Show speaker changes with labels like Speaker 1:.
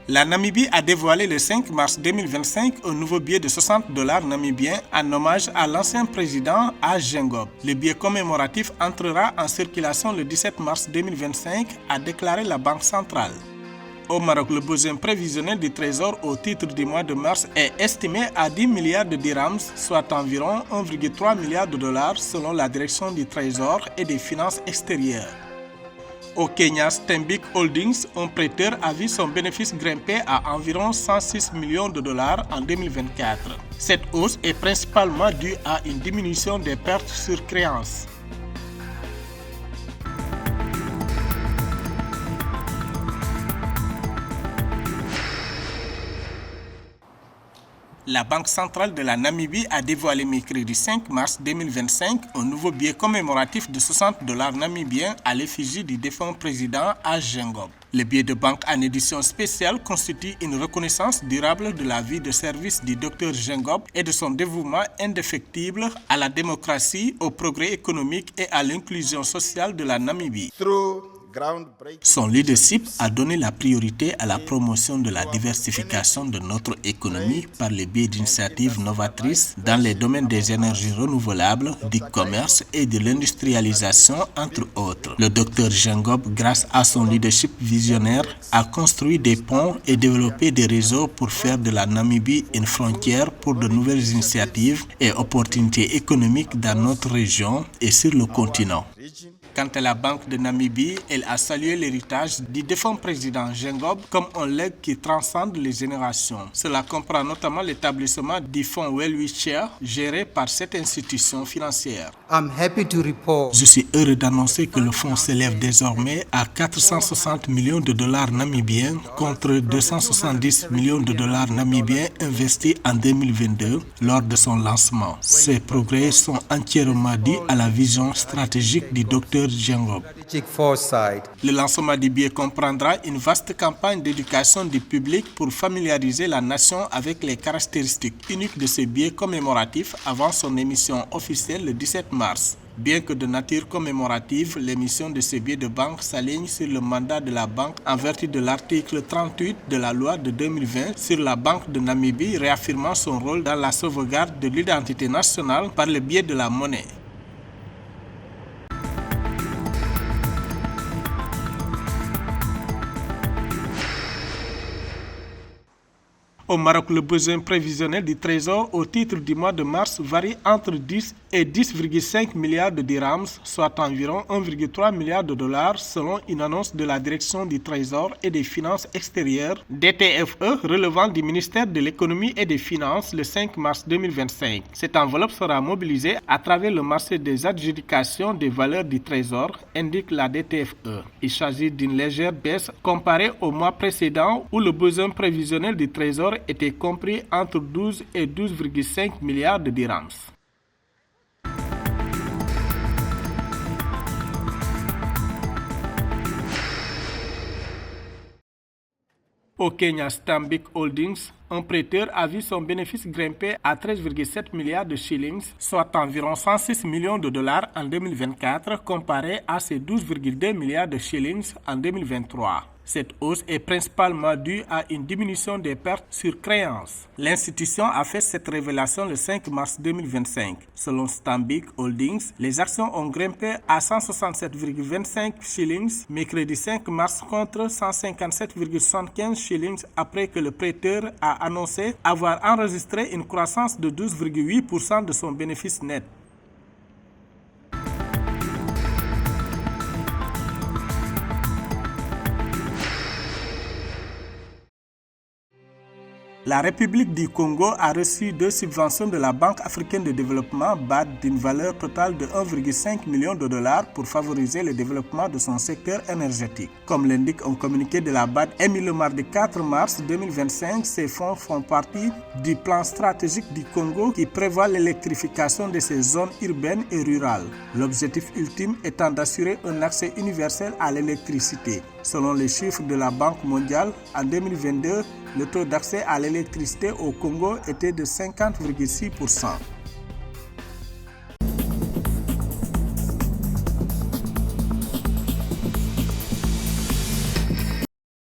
Speaker 1: La Namibie a dévoilé le 5 mars 2025 un nouveau billet de $60 namibiens en hommage à l'ancien président Age Geingob. Le billet commémoratif entrera en circulation le 17 mars 2025, a déclaré la Banque centrale. Au Maroc, le besoin prévisionnel du Trésor au titre du mois de mars est estimé à 10 milliards de dirhams, soit environ 1,3 milliard de dollars selon la direction du Trésor et des finances extérieures. Au Kenya, Stanbic Holdings, un prêteur, a vu son bénéfice grimper à environ 106 millions de dollars en 2024. Cette hausse est principalement due à une diminution des pertes sur créances. La Banque centrale de la Namibie a dévoilé mercredi 5 mars 2025 un nouveau billet commémoratif de $60 namibiens à l'effigie du défunt président Age Geingob. Le billet de banque en édition spéciale constitue une reconnaissance durable de la vie de service du Dr Geingob et de son dévouement indéfectible à la démocratie, au progrès économique et à l'inclusion sociale de la Namibie. Son leadership a donné la priorité à la promotion de la diversification de notre économie par le biais d'initiatives novatrices dans les domaines des énergies renouvelables, du commerce et de l'industrialisation, entre autres. Le Dr Geingob, grâce à son leadership visionnaire, a construit des ponts et développé des réseaux pour faire de la Namibie une frontière pour de nouvelles initiatives et opportunités économiques dans notre région et sur le continent. Quant à la Banque de Namibie, elle a salué l'héritage du défunt président Geingob comme un legs qui transcende les générations. Cela comprend notamment l'établissement du fonds Welwitschia, géré par cette institution financière. Je suis heureux d'annoncer que le fonds s'élève désormais à 460 millions de dollars namibiens contre 270 millions de dollars namibiens investis en 2022 lors de son lancement. Ces progrès sont entièrement dus à la vision stratégique du Dr Geingob. Le lancement du billet comprendra une vaste campagne d'éducation du public pour familiariser la nation avec les caractéristiques uniques de ce billet commémoratif avant son émission officielle le 17 mars. Bien que de nature commémorative, l'émission de ce billet de banque s'aligne sur le mandat de la banque en vertu de l'article 38 de la loi de 2020 sur la Banque de Namibie, réaffirmant son rôle dans la sauvegarde de l'identité nationale par le biais de la monnaie. Au Maroc, le besoin prévisionnel du Trésor au titre du mois de mars varie entre 10 et 10,5 milliards de dirhams, soit environ 1,3 milliard de dollars selon une annonce de la Direction du Trésor et des Finances extérieures, DTFE, relevant du ministère de l'Économie et des Finances le 5 mars 2025. Cette enveloppe sera mobilisée à travers le marché des adjudications des valeurs du Trésor, indique la DTFE. Il s'agit d'une légère baisse comparée au mois précédent où le besoin prévisionnel du Trésor était compris entre 12 et 12,5 milliards de dirhams. Au Kenya, Stanbic Holdings, un prêteur, a vu son bénéfice grimper à 13,7 milliards de shillings, soit environ 106 millions de dollars en 2024, comparé à ses 12,2 milliards de shillings en 2023. Cette hausse est principalement due à une diminution des pertes sur créances. L'institution a fait cette révélation le 5 mars 2025. Selon Stanbic Holdings, les actions ont grimpé à 167,25 shillings mercredi 5 mars contre 157,75 shillings après que le prêteur a annoncé avoir enregistré une croissance de 12,8% de son bénéfice net. La République du Congo a reçu 2 subventions de la Banque africaine de développement BAD d'une valeur totale de 1,5 million de dollars pour favoriser le développement de son secteur énergétique. Comme l'indique un communiqué de la BAD émis le mardi 4 mars 2025, ces fonds font partie du plan stratégique du Congo qui prévoit l'électrification de ses zones urbaines et rurales. L'objectif ultime étant d'assurer un accès universel à l'électricité. Selon les chiffres de la Banque mondiale, en 2022, le taux d'accès à l'électricité au Congo était de 50,6%.